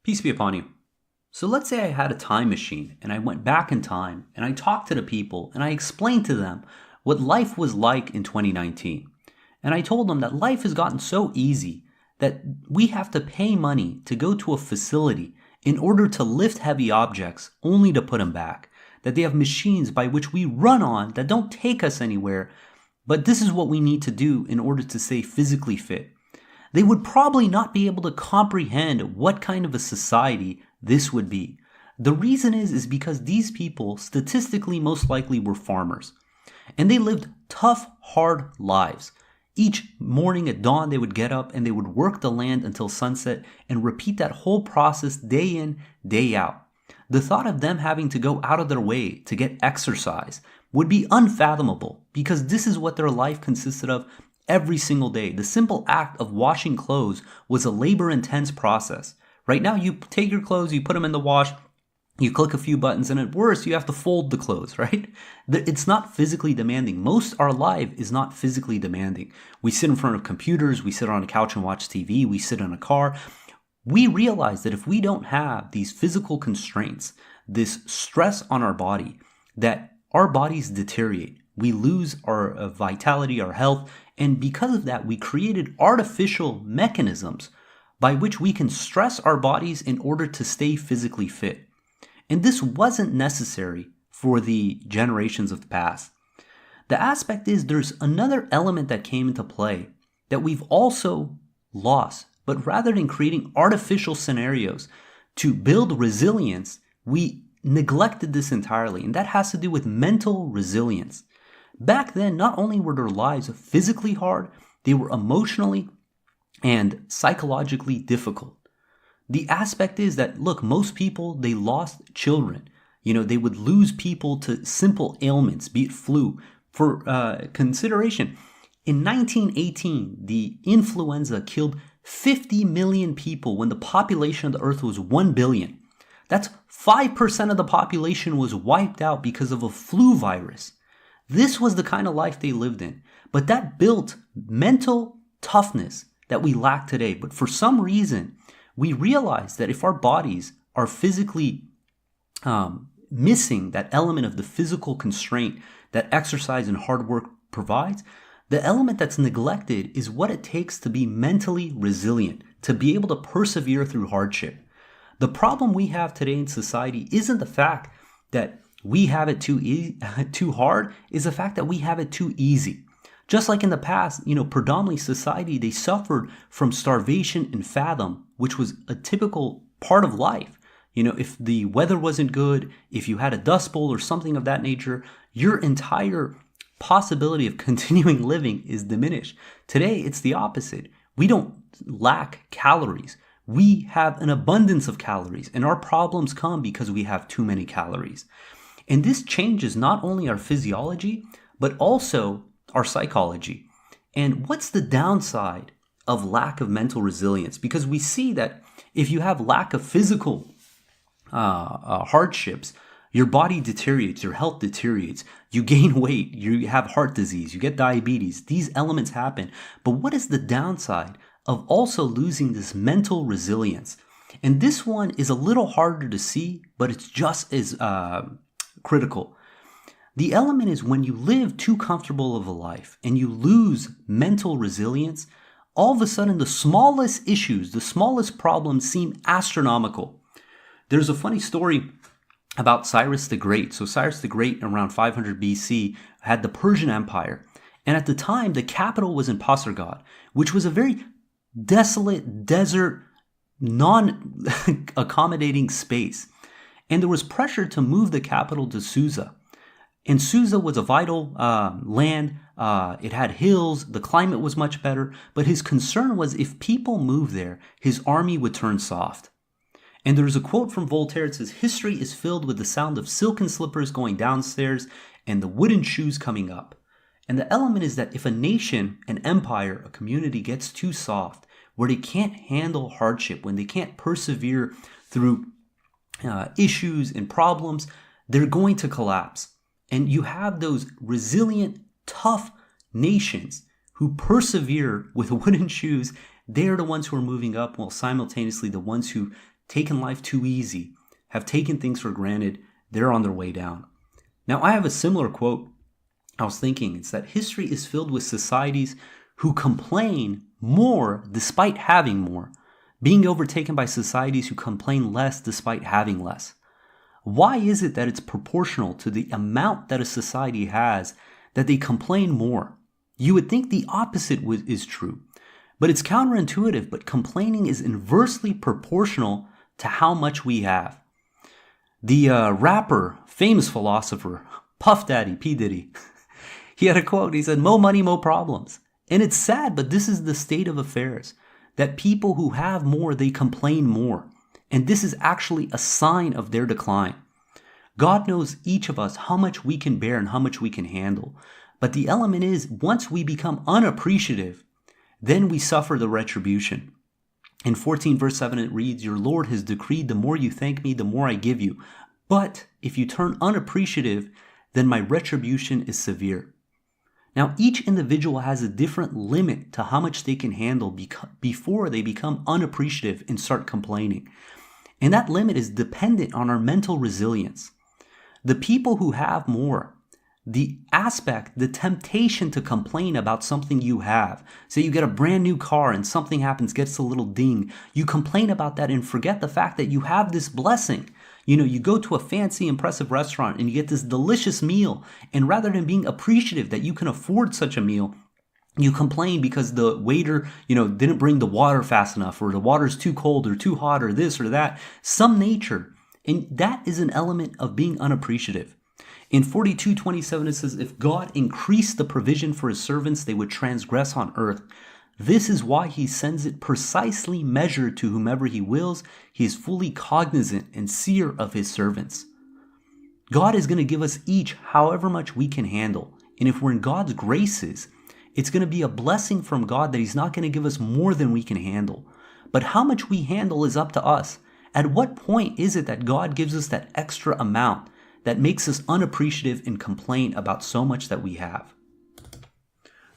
Peace be upon you. So let's say I had a time machine and I went back in time and I talked to the people and I explained to them what life was like in 2019. And I told them that life has gotten so easy that we have to pay money to go to a facility in order to lift heavy objects only to put them back. That they have machines by which we run on that don't take us anywhere, but this is what we need to do in order to stay physically fit. They would probably not be able to comprehend what kind of a society this would be. The reason is because these people statistically most likely were farmers. And they lived tough, hard lives. Each morning at dawn they would get up and they would work the land until sunset and repeat that whole process day in, day out. The thought of them having to go out of their way to get exercise would be unfathomable because this is what their life consisted of every single day. The simple act of washing clothes was a labor-intense process. Right now, you take your clothes, you put them in the wash, you click a few buttons, and at worst, you have to fold the clothes, right? It's not physically demanding. Most our life is not physically demanding. We sit in front of computers, we sit on a couch and watch TV, we sit in a car. We realize that if we don't have these physical constraints, this stress on our body, that our bodies deteriorate. We lose our vitality, our health, and because of that, we created artificial mechanisms by which we can stress our bodies in order to stay physically fit. And this wasn't necessary for the generations of the past. The aspect is there's another element that came into play that we've also lost. But rather than creating artificial scenarios to build resilience, we neglected this entirely. And that has to do with mental resilience. Back then, not only were their lives physically hard, they were emotionally and psychologically difficult. The aspect is that, look, most people, they lost children. They would lose people to simple ailments, be it flu. For consideration, in 1918, the influenza killed 50 million people when the population of the earth was 1 billion. That's 5% of the population was wiped out because of a flu virus. This was the kind of life they lived in. But that built mental toughness that we lack today. But for some reason, we realize that if our bodies are physically missing that element of the physical constraint that exercise and hard work provides, the element that's neglected is what it takes to be mentally resilient, to be able to persevere through hardship. The problem we have today in society isn't the fact that we have it too hard, is the fact that we have it too easy. Just like in the past, predominantly society, they suffered from starvation and famine, which was a typical part of life. If the weather wasn't good, if you had a dust bowl or something of that nature, your entire possibility of continuing living is diminished. Today, it's the opposite. We don't lack calories. We have an abundance of calories, and our problems come because we have too many calories. And this changes not only our physiology, but also our psychology. And what's the downside of lack of mental resilience? Because we see that if you have lack of physical hardships, your body deteriorates, your health deteriorates, you gain weight, you have heart disease, you get diabetes. These elements happen. But what is the downside of also losing this mental resilience? And this one is a little harder to see, but it's just as critical. The element is when you live too comfortable of a life and you lose mental resilience, all of a sudden the smallest issues, the smallest problems seem astronomical. There's a funny story about Cyrus the Great. So Cyrus the Great, around 500 BC, had the Persian Empire. And at the time, the capital was in Pasargad, which was a very desolate, desert, non-accommodating space. And there was pressure to move the capital to Susa. And Susa was a vital land. It had hills. The climate was much better. But his concern was if people moved there, his army would turn soft. And there's a quote from Voltaire. It says, "History is filled with the sound of silken slippers going downstairs and the wooden shoes coming up." And the element is that if a nation, an empire, a community gets too soft, where they can't handle hardship, when they can't persevere through issues and problems, they're going to collapse. And you have those resilient, tough nations who persevere with wooden shoes. They're the ones who are moving up, while simultaneously the ones who taken life too easy, have taken things for granted, they're on their way down. Now, I have a similar quote. I was thinking, it's that history is filled with societies who complain more despite having more, being overtaken by societies who complain less despite having less. Why is it that it's proportional to the amount that a society has that they complain more? You would think the opposite is true, but it's counterintuitive, but complaining is inversely proportional to how much we have. The rapper, famous philosopher, Puff Daddy, P. Diddy, he had a quote. He said, "Mo money, mo problems." And it's sad, but this is the state of affairs, that people who have more, they complain more. And this is actually a sign of their decline. God knows each of us how much we can bear and how much we can handle. But the element is, once we become unappreciative, then we suffer the retribution. In 14 verse 7 it reads, "Your Lord has decreed, the more you thank me, the more I give you. But if you turn unappreciative, then my retribution is severe." Now, each individual has a different limit to how much they can handle before they become unappreciative and start complaining. And that limit is dependent on our mental resilience. The people who have more, the temptation to complain about something you have. Say you get a brand new car and something happens, gets a little ding. You complain about that and forget the fact that you have this blessing. You go to a fancy, impressive restaurant and you get this delicious meal. And rather than being appreciative that you can afford such a meal, you complain because the waiter, didn't bring the water fast enough, or the water's too cold or too hot, or this or that, some nature. And that is an element of being unappreciative. In 42:27 it says, "If God increased the provision for his servants, they would transgress on earth. This is why he sends it precisely measured to whomever he wills. He is fully cognizant and seer of his servants." God is going to give us each however much we can handle. And if we're in God's graces, it's going to be a blessing from God that he's not going to give us more than we can handle. But how much we handle is up to us. At what point is it that God gives us that extra amount that makes us unappreciative and complain about so much that we have?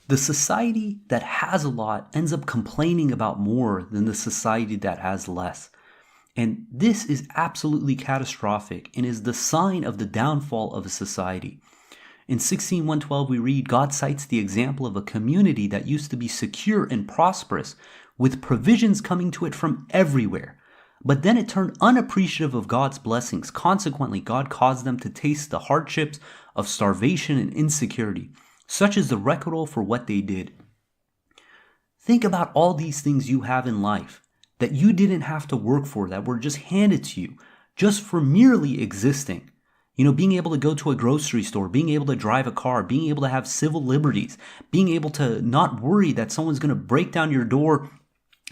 The society that has a lot ends up complaining about more than the society that has less. And this is absolutely catastrophic and is the sign of the downfall of a society. In 16:112 we read, "God cites the example of a community that used to be secure and prosperous, with provisions coming to it from everywhere. But then it turned unappreciative of God's blessings. Consequently, God caused them to taste the hardships of starvation and insecurity. Such is the record for what they did." Think about all these things you have in life that you didn't have to work for, that were just handed to you, just for merely existing. Being able to go to a grocery store, being able to drive a car, being able to have civil liberties, being able to not worry that someone's going to break down your door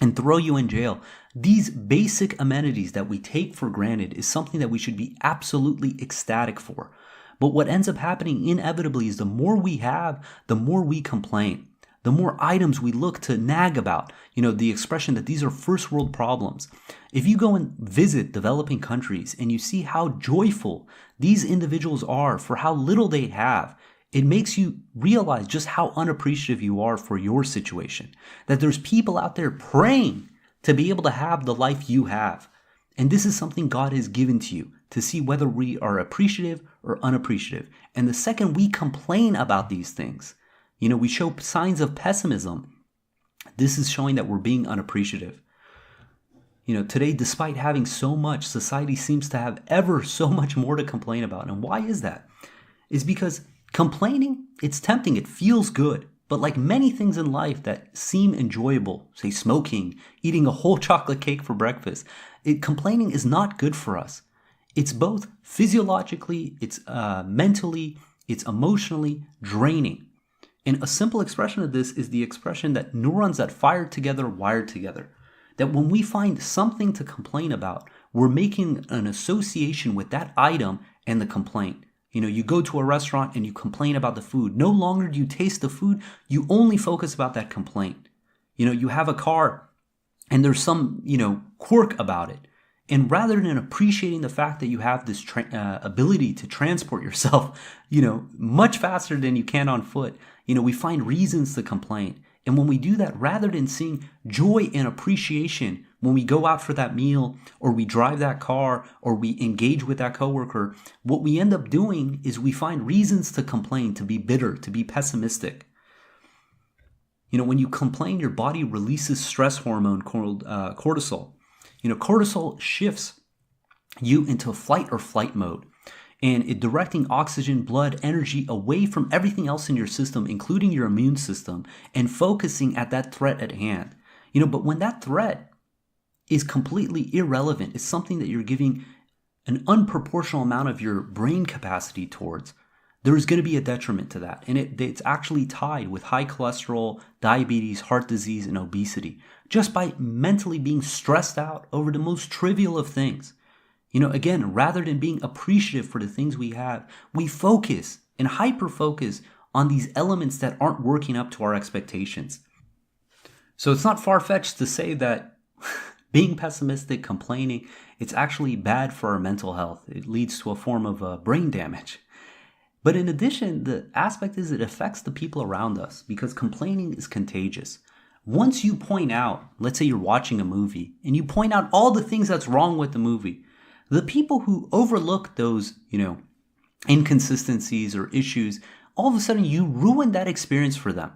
and throw you in jail. These basic amenities that we take for granted is something that we should be absolutely ecstatic for. But what ends up happening inevitably is the more we have, the more we complain. The more items we look to nag about, the expression that these are first world problems. If you go and visit developing countries and you see how joyful these individuals are for how little they have, it makes you realize just how unappreciative you are for your situation. That there's people out there praying to be able to have the life you have. And this is something God has given to you to see whether we are appreciative or unappreciative. And the second we complain about these things, we show signs of pessimism. This is showing that we're being unappreciative. Today, despite having so much, society seems to have ever so much more to complain about. And why is that? It's because complaining, it's tempting, it feels good. But like many things in life that seem enjoyable, say smoking, eating a whole chocolate cake for breakfast, complaining is not good for us. It's both physiologically, it's mentally, it's emotionally draining. And a simple expression of this is the expression that neurons that fire together wire together. That when we find something to complain about, we're making an association with that item and the complaint. You go to a restaurant and you complain about the food. No longer do you taste the food, you only focus about that complaint. You have a car and there's some, quirk about it. And rather than appreciating the fact that you have this ability to transport yourself, much faster than you can on foot, we find reasons to complain. And when we do that, rather than seeing joy and appreciation When we go out for that meal, or we drive that car, or we engage with that coworker, what we end up doing is we find reasons to complain, to be bitter, to be pessimistic. When you complain, your body releases stress hormone called cortisol. Cortisol shifts you into flight or flight mode, and it directing oxygen, blood, energy away from everything else in your system, including your immune system, and focusing at that threat at hand. But when that threat is completely irrelevant, it's something that you're giving an unproportional amount of your brain capacity towards, there's going to be a detriment to that. And it's actually tied with high cholesterol, diabetes, heart disease, and obesity, just by mentally being stressed out over the most trivial of things. Again, rather than being appreciative for the things we have, we focus and hyper-focus on these elements that aren't working up to our expectations. So it's not far-fetched to say that being pessimistic, complaining, it's actually bad for our mental health. It leads to a form of brain damage. But in addition, the aspect is it affects the people around us because complaining is contagious. Once you point out, let's say you're watching a movie, and you point out all the things that's wrong with the movie, the people who overlook those, inconsistencies or issues, all of a sudden you ruin that experience for them.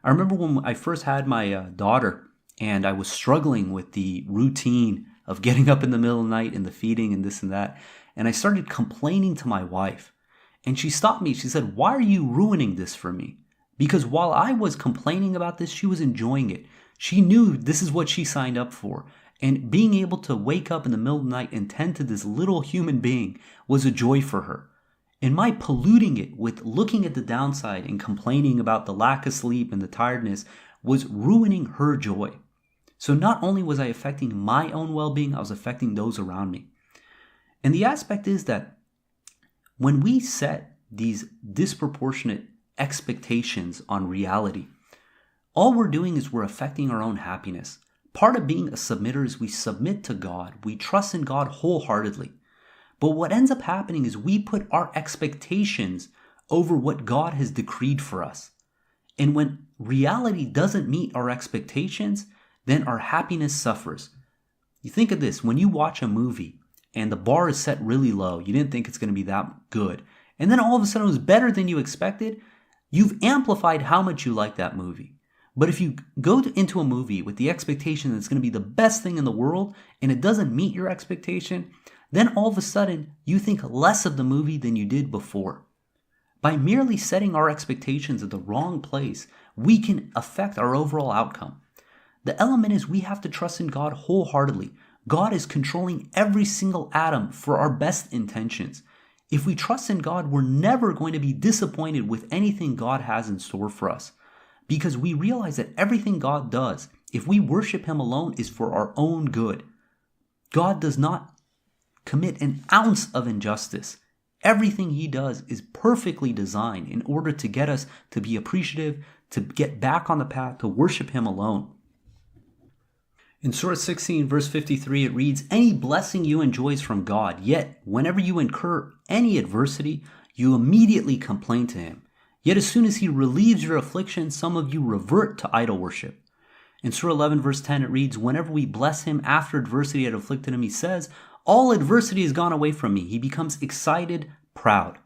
I remember when I first had my daughter, and I was struggling with the routine of getting up in the middle of the night and the feeding and this and that, and I started complaining to my wife. And she stopped me. She said, "Why are you ruining this for me?" Because while I was complaining about this, she was enjoying it. She knew this is what she signed up for. And being able to wake up in the middle of the night and tend to this little human being was a joy for her. And my polluting it with looking at the downside and complaining about the lack of sleep and the tiredness was ruining her joy. So not only was I affecting my own well-being, I was affecting those around me. And the aspect is that when we set these disproportionate expectations on reality, all we're doing is we're affecting our own happiness. Part of being a submitter is we submit to God. We trust in God wholeheartedly. But what ends up happening is we put our expectations over what God has decreed for us. And when reality doesn't meet our expectations, then our happiness suffers. You think of this, when you watch a movie, and the bar is set really low, you didn't think it's going to be that good, and then all of a sudden it was better than you expected, you've amplified how much you like that movie. But if you go into a movie with the expectation that it's going to be the best thing in the world, and it doesn't meet your expectation, then all of a sudden you think less of the movie than you did before. By merely setting our expectations at the wrong place, we can affect our overall outcome. The element is we have to trust in God wholeheartedly. God is controlling every single atom for our best intentions. If we trust in God, we're never going to be disappointed with anything God has in store for us, because we realize that everything God does, if we worship Him alone, is for our own good. God does not commit an ounce of injustice. Everything He does is perfectly designed in order to get us to be appreciative, to get back on the path, to worship Him alone. In Surah 16, verse 53, it reads, "Any blessing you enjoy is from God, yet whenever you incur any adversity, you immediately complain to Him. Yet as soon as He relieves your affliction, some of you revert to idol worship." In Surah 11, verse 10, it reads, "Whenever we bless Him after adversity had afflicted Him, He says, all adversity has gone away from me." He becomes excited, proud.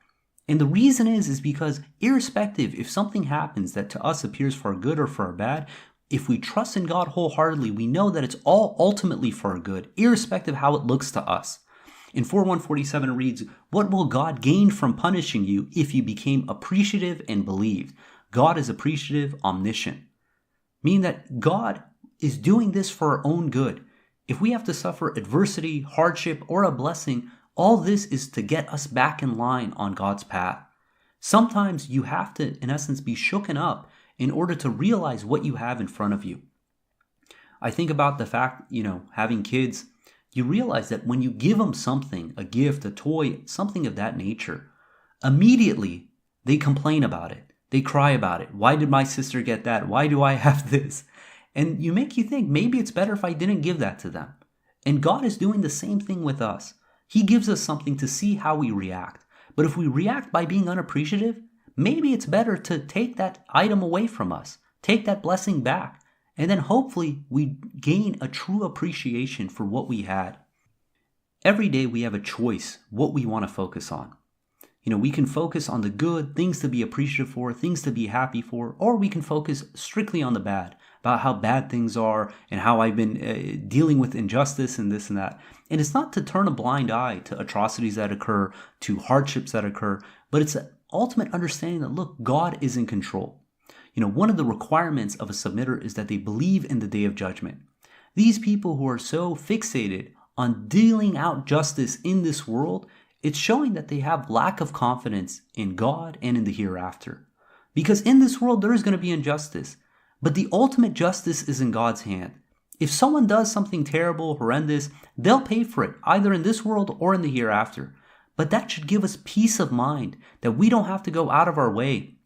And the reason is because irrespective if something happens that to us appears for our good or for our bad, if we trust in God wholeheartedly, we know that it's all ultimately for our good, irrespective of how it looks to us. In 4:147 it reads, "What will God gain from punishing you if you became appreciative and believed?" God is appreciative, omniscient. Meaning that God is doing this for our own good. If we have to suffer adversity, hardship, or a blessing, all this is to get us back in line on God's path. Sometimes you have to, in essence, be shooken up in order to realize what you have in front of you. I think about the fact, having kids, you realize that when you give them something, a gift, a toy, something of that nature, immediately they complain about it. They cry about it. Why did my sister get that? Why do I have this? And you think maybe it's better if I didn't give that to them. And God is doing the same thing with us. He gives us something to see how we react. But if we react by being unappreciative, maybe it's better to take that item away from us, take that blessing back, And then hopefully we gain a true appreciation for what we had. Every day we have a choice what we want to focus on. We can focus on the good, things to be appreciative for, things to be happy for, or we can focus strictly on the bad, about how bad things are and how I've been dealing with injustice and this and that. And it's not to turn a blind eye to atrocities that occur, to hardships that occur, but it's an ultimate understanding that, look, God is in control. One of the requirements of a submitter is that they believe in the day of judgment. These people who are so fixated on dealing out justice in this world, it's showing that they have lack of confidence in God and in the hereafter. Because in this world, there is going to be injustice. But the ultimate justice is in God's hand. If someone does something terrible, horrendous, they'll pay for it, either in this world or in the hereafter. But that should give us peace of mind that we don't have to go out of our way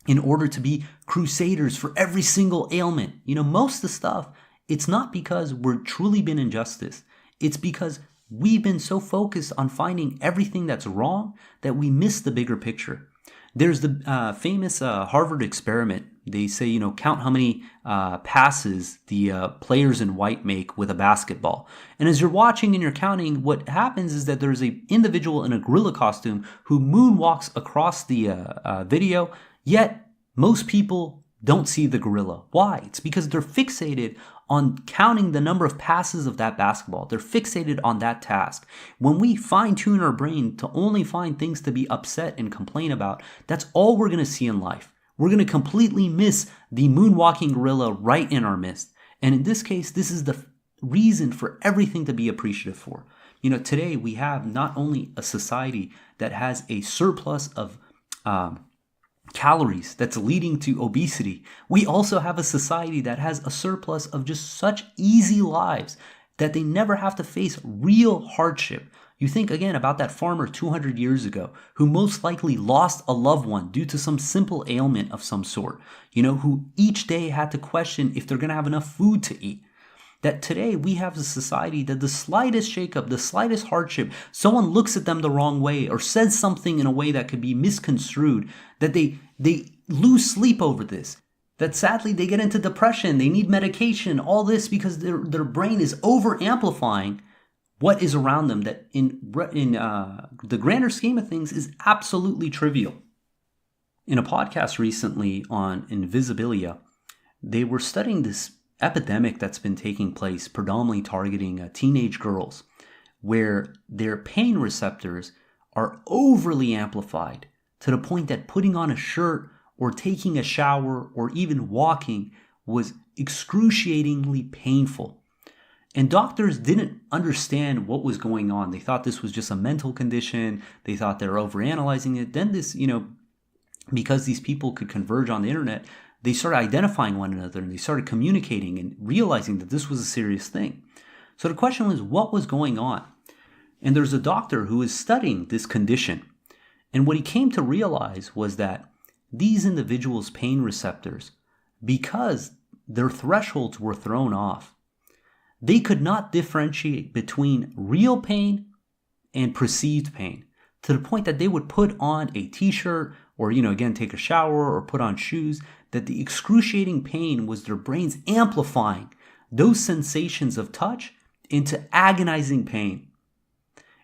in order to be crusaders for every single ailment. Most of the stuff, it's not because we're truly been injustice. It's because we've been so focused on finding everything that's wrong that we miss the bigger picture. There's the famous Harvard experiment. They say, count how many passes the players in white make with a basketball. And as you're watching and you're counting, what happens is that there's an individual in a gorilla costume who moonwalks across the video, yet most people don't see the gorilla. Why? It's because they're fixated on counting the number of passes of that basketball. They're fixated on that task. When we fine-tune our brain to only find things to be upset and complain about, that's all we're going to see in life. We're going to completely miss the moonwalking gorilla right in our midst. And in this case, this is the reason for everything to be appreciative for. Today we have not only a society that has a surplus of calories that's leading to obesity, we also have a society that has a surplus of just such easy lives that they never have to face real hardship. You think again about that farmer 200 years ago who most likely lost a loved one due to some simple ailment of some sort, who each day had to question if they're going to have enough food to eat. That today we have a society that the slightest shakeup, the slightest hardship, someone looks at them the wrong way or says something in a way that could be misconstrued, that they lose sleep over this. That sadly they get into depression, they need medication, all this because their brain is over amplifying what is around them that in the grander scheme of things is absolutely trivial. In a podcast recently on Invisibilia, they were studying this epidemic that's been taking place, predominantly targeting teenage girls, where their pain receptors are overly amplified to the point that putting on a shirt or taking a shower or even walking was excruciatingly painful. And doctors didn't understand what was going on. They thought this was just a mental condition. They thought they were overanalyzing it. Then this, because these people could converge on the internet, they started identifying one another and they started communicating and realizing that this was a serious thing. So the question was, what was going on? And there's a doctor who is studying this condition. And what he came to realize was that these individuals' pain receptors, because their thresholds were thrown off, they could not differentiate between real pain and perceived pain, to the point that they would put on a t-shirt or, again, take a shower or put on shoes, that the excruciating pain was their brains amplifying those sensations of touch into agonizing pain.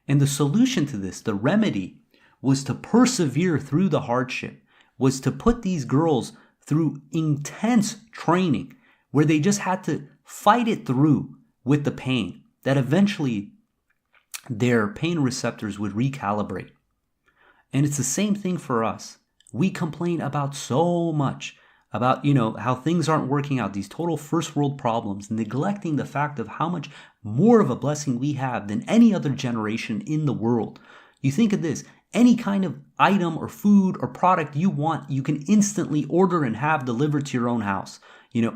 And the solution to this, the remedy, was to persevere through the hardship, was to put these girls through intense training where they just had to fight it through with the pain, that eventually their pain receptors would recalibrate. And it's the same thing for us. We complain about so much about, how things aren't working out, these total first world problems, neglecting the fact of how much more of a blessing we have than any other generation in the world. You think of this, any kind of item or food or product you want, you can instantly order and have delivered to your own house.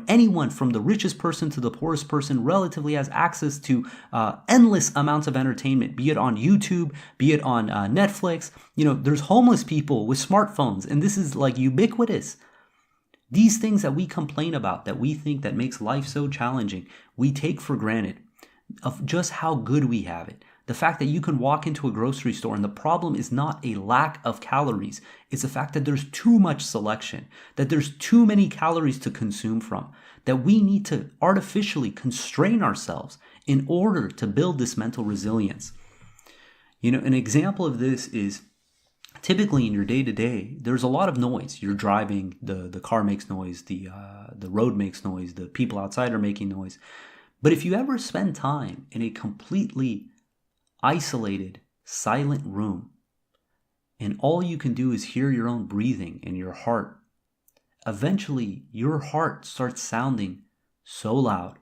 Anyone from the richest person to the poorest person relatively has access to endless amounts of entertainment, be it on YouTube, be it on Netflix. There's homeless people with smartphones, and this is like ubiquitous. These things that we complain about, that we think that makes life so challenging, we take for granted. of just how good we have it. The fact that you can walk into a grocery store and the problem is not a lack of calories. It's the fact that there's too much selection, that there's too many calories to consume from, that we need to artificially constrain ourselves in order to build this mental resilience. An example of this is typically in your day-to-day, there's a lot of noise. You're driving, the car makes noise, the road makes noise, the people outside are making noise. But if you ever spend time in a completely isolated, silent room, and all you can do is hear your own breathing and your heart, eventually your heart starts sounding so loud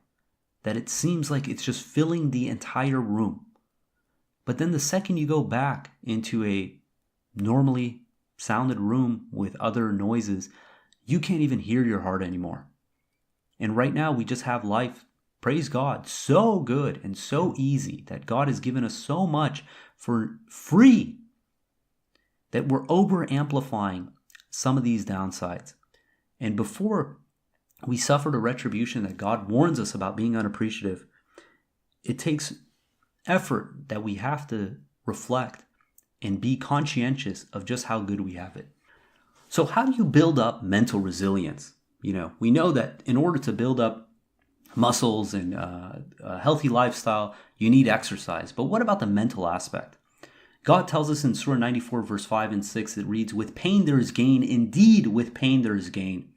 that it seems like it's just filling the entire room. But then the second you go back into a normally sounded room with other noises, you can't even hear your heart anymore. And right now we just have life, praise God, so good and so easy that God has given us so much for free that we're over amplifying some of these downsides. And before we suffer the retribution that God warns us about being unappreciative, it takes effort that we have to reflect and be conscientious of just how good we have it. So how do you build up mental resilience? We know that in order to build up muscles and a healthy lifestyle, you need exercise. But what about the mental aspect? God tells us in Surah 94, verse 5 and 6, it reads, "With pain there is gain. Indeed, with pain there is gain."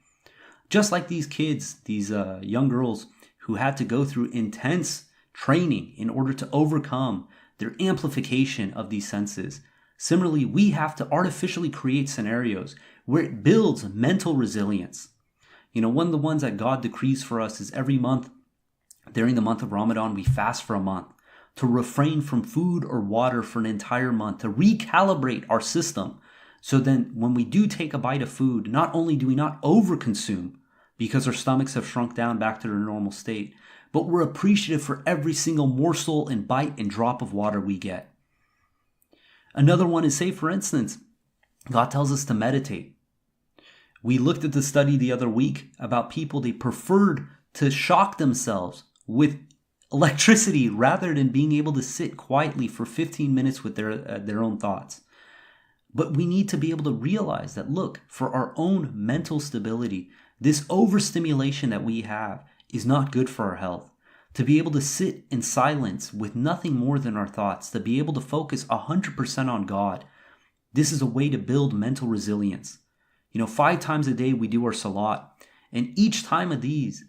Just like these kids, these young girls who had to go through intense training in order to overcome their amplification of these senses. Similarly, we have to artificially create scenarios where it builds mental resilience. One of the ones that God decrees for us is every month, during the month of Ramadan, we fast for a month to refrain from food or water for an entire month, to recalibrate our system. So then when we do take a bite of food, not only do we not overconsume because our stomachs have shrunk down back to their normal state, but we're appreciative for every single morsel and bite and drop of water we get. Another one is, say for instance, God tells us to meditate. We looked at the study the other week about people, they preferred to shock themselves with electricity rather than being able to sit quietly for 15 minutes with their own thoughts. But we need to be able to realize that, look, for our own mental stability, this overstimulation that we have is not good for our health. To be able to sit in silence with nothing more than our thoughts, to be able to focus 100% on God, this is a way to build mental resilience. 5 times a day we do our salat, and each time of these,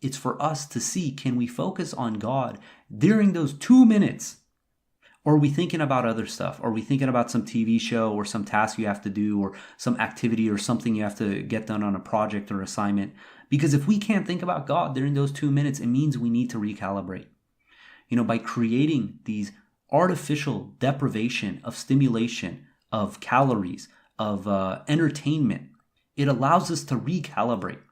it's for us to see, can we focus on God during those 2 minutes? Or are we thinking about other stuff? Are we thinking about some TV show or some task you have to do or some activity or something you have to get done on a project or assignment? Because if we can't think about God during those 2 minutes, it means we need to recalibrate. By creating these artificial deprivation of stimulation, of calories, of entertainment, it allows us to recalibrate.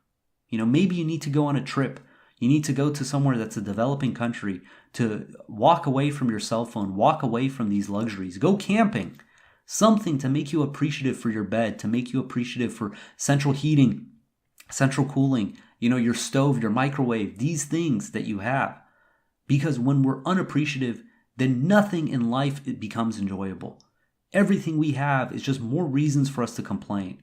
Maybe you need to go on a trip. You need to go to somewhere that's a developing country to walk away from your cell phone, walk away from these luxuries, go camping, something to make you appreciative for your bed, to make you appreciative for central heating, central cooling, your stove, your microwave, these things that you have. Because when we're unappreciative, then nothing in life it becomes enjoyable. Everything we have is just more reasons for us to complain.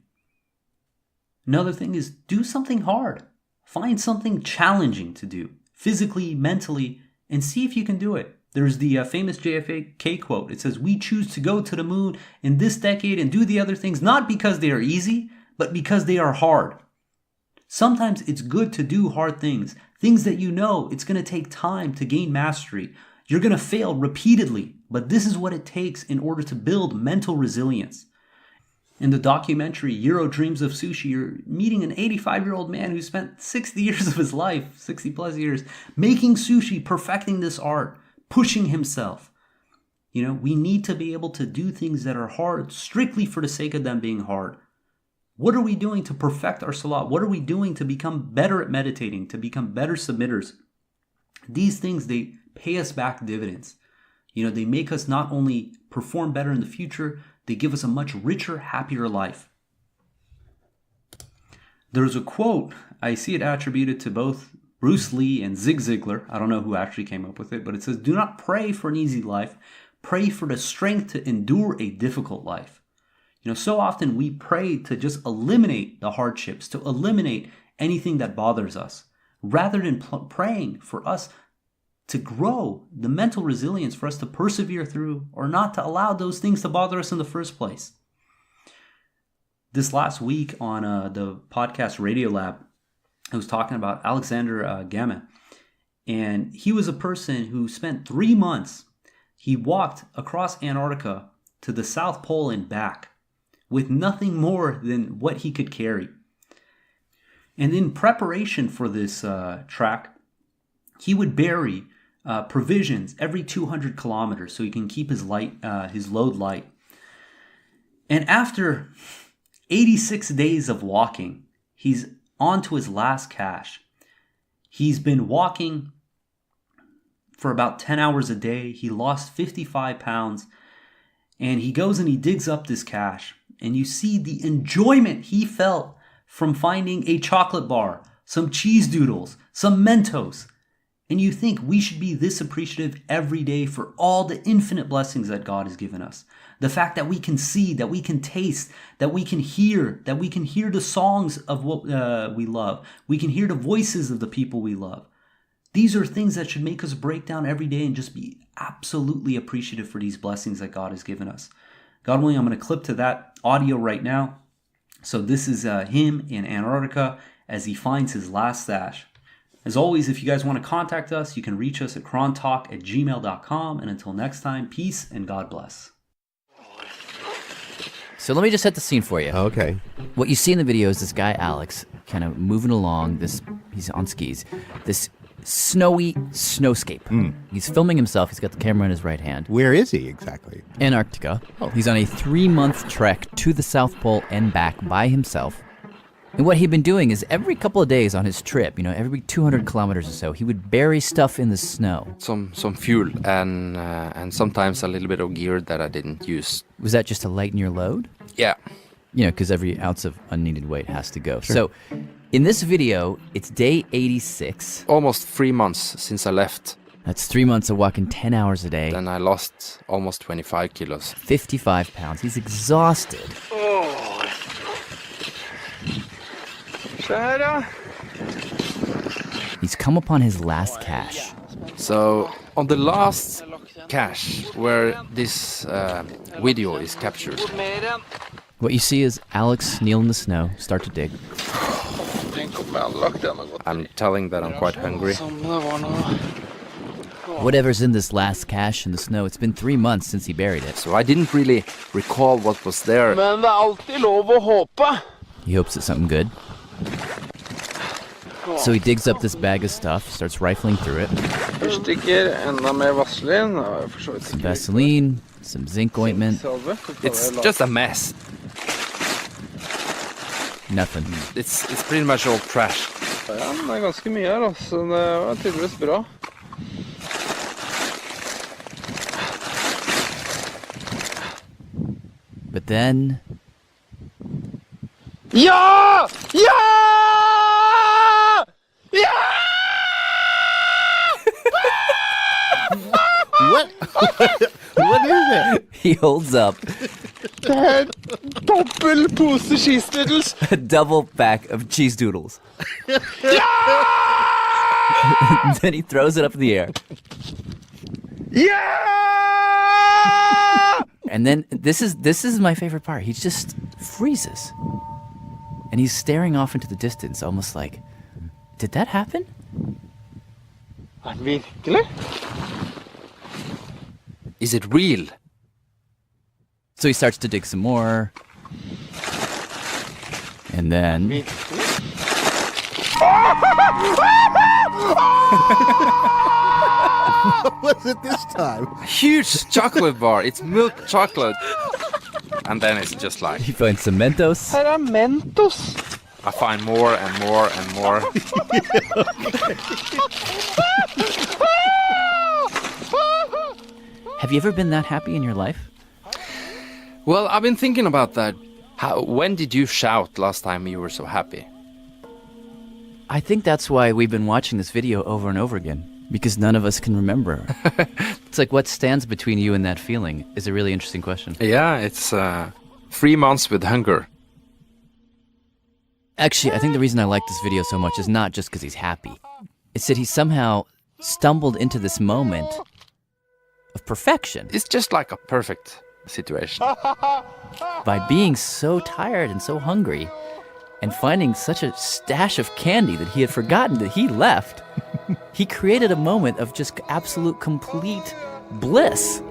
Another thing is, do something hard. Find something challenging to do, physically, mentally, and see if you can do it. There's the famous JFK quote. It says, "We choose to go to the moon in this decade and do the other things, not because they are easy, but because they are hard." Sometimes it's good to do hard things that it's going to take time to gain mastery. You're going to fail repeatedly, but this is what it takes in order to build mental resilience. In the documentary Euro Dreams of Sushi, you're meeting an 85-year-old man who spent 60 years of his life, 60 plus years, making sushi, perfecting this art, pushing himself. We need to be able to do things that are hard strictly for the sake of them being hard. What are we doing to perfect our salat? What are we doing to become better at meditating, to become better submitters? These things, they pay us back dividends. They make us not only perform better in the future, they give us a much richer, happier life. There's a quote, I see it attributed to both Bruce Lee and Zig Ziglar. I don't know who actually came up with it, but it says, do not pray for an easy life. Pray for the strength to endure a difficult life. So often we pray to just eliminate the hardships, to eliminate anything that bothers us, rather than praying for us to grow the mental resilience for us to persevere through or not to allow those things to bother us in the first place. This last week on the podcast Radio Lab, I was talking about Alexander Gamet, and he was a person who spent 3 months. He walked across Antarctica to the South Pole and back with nothing more than what he could carry. And in preparation for this track, he would bury provisions every 200 kilometers so he can keep his load light. And after 86 days of walking, he's on to his last cache. He's been walking for about 10 hours a day. He lost 55 pounds. And he goes and he digs up this cache. And you see the enjoyment he felt from finding a chocolate bar, some cheese doodles, some Mentos. And you think we should be this appreciative every day for all the infinite blessings that God has given us. The fact that we can see, that we can taste, that we can hear the songs of what we love. We can hear the voices of the people we love. These are things that should make us break down every day and just be absolutely appreciative for these blessings that God has given us. God willing, I'm going to clip to that audio right now. So this is him in Antarctica as he finds his last stash. As always, if you guys want to contact us, you can reach us at QuranTalk@gmail.com. And until next time, peace and God bless. So let me just set the scene for you. Okay. What you see in the video is this guy, Alex, kind of moving along. He's on skis. This snowy snowscape. He's filming himself. He's got the camera in his right hand. Where is he exactly? Antarctica. He's on a 3-month trek to the South Pole and back by himself. And what he'd been doing is every couple of days on his trip, every 200 kilometers or so, he would bury stuff in the snow. Some fuel and sometimes a little bit of gear that I didn't use. Was that just to lighten your load? Yeah. Because every ounce of unneeded weight has to go. Sure. So in this video, it's day 86. Almost 3 months since I left. That's 3 months of walking 10 hours a day. Then I lost almost 25 kilos. 55 pounds. He's exhausted. He's come upon his last cache. So on the last cache where this video is captured, what you see is Alex kneel in the snow, start to dig. I'm telling that I'm quite hungry. Whatever's in this last cache in the snow, it's been 3 months since he buried it. So I didn't really recall what was there. He hopes it's something good. So he digs up this bag of stuff, starts rifling through it. Some Vaseline, some zinc ointment. It's just a mess. Nothing. It's pretty much all trash. But then... Yeah! Yeah! Yeah! What? What is it? He holds up Dobbel pose cheese doodles. a double pack of cheese doodles. Then he throws it up in the air. Yeah! And then this is my favorite part. He just freezes. And he's staring off into the distance, almost like, did that happen? Virkelig? Is it real? So he starts to dig some more. And then... What was it this time? A huge chocolate bar. It's milk chocolate. And then it's just like... he finds some Mentos. Her Mentos. I find more and more and more. Have you ever been that happy in your life? Well, I've been thinking about that. When did you shout last time you were so happy? I think that's why we've been watching this video over and over again, because none of us can remember. It's like, what stands between you and that feeling is a really interesting question. Yeah, it's 3 months with hunger. Actually, I think the reason I like this video so much is not just because he's happy. It's that he somehow stumbled into this moment of perfection It's just like a perfect situation. by being so tired and so hungry and finding such a stash of candy that he had forgotten that he left. He created a moment of just absolute complete bliss.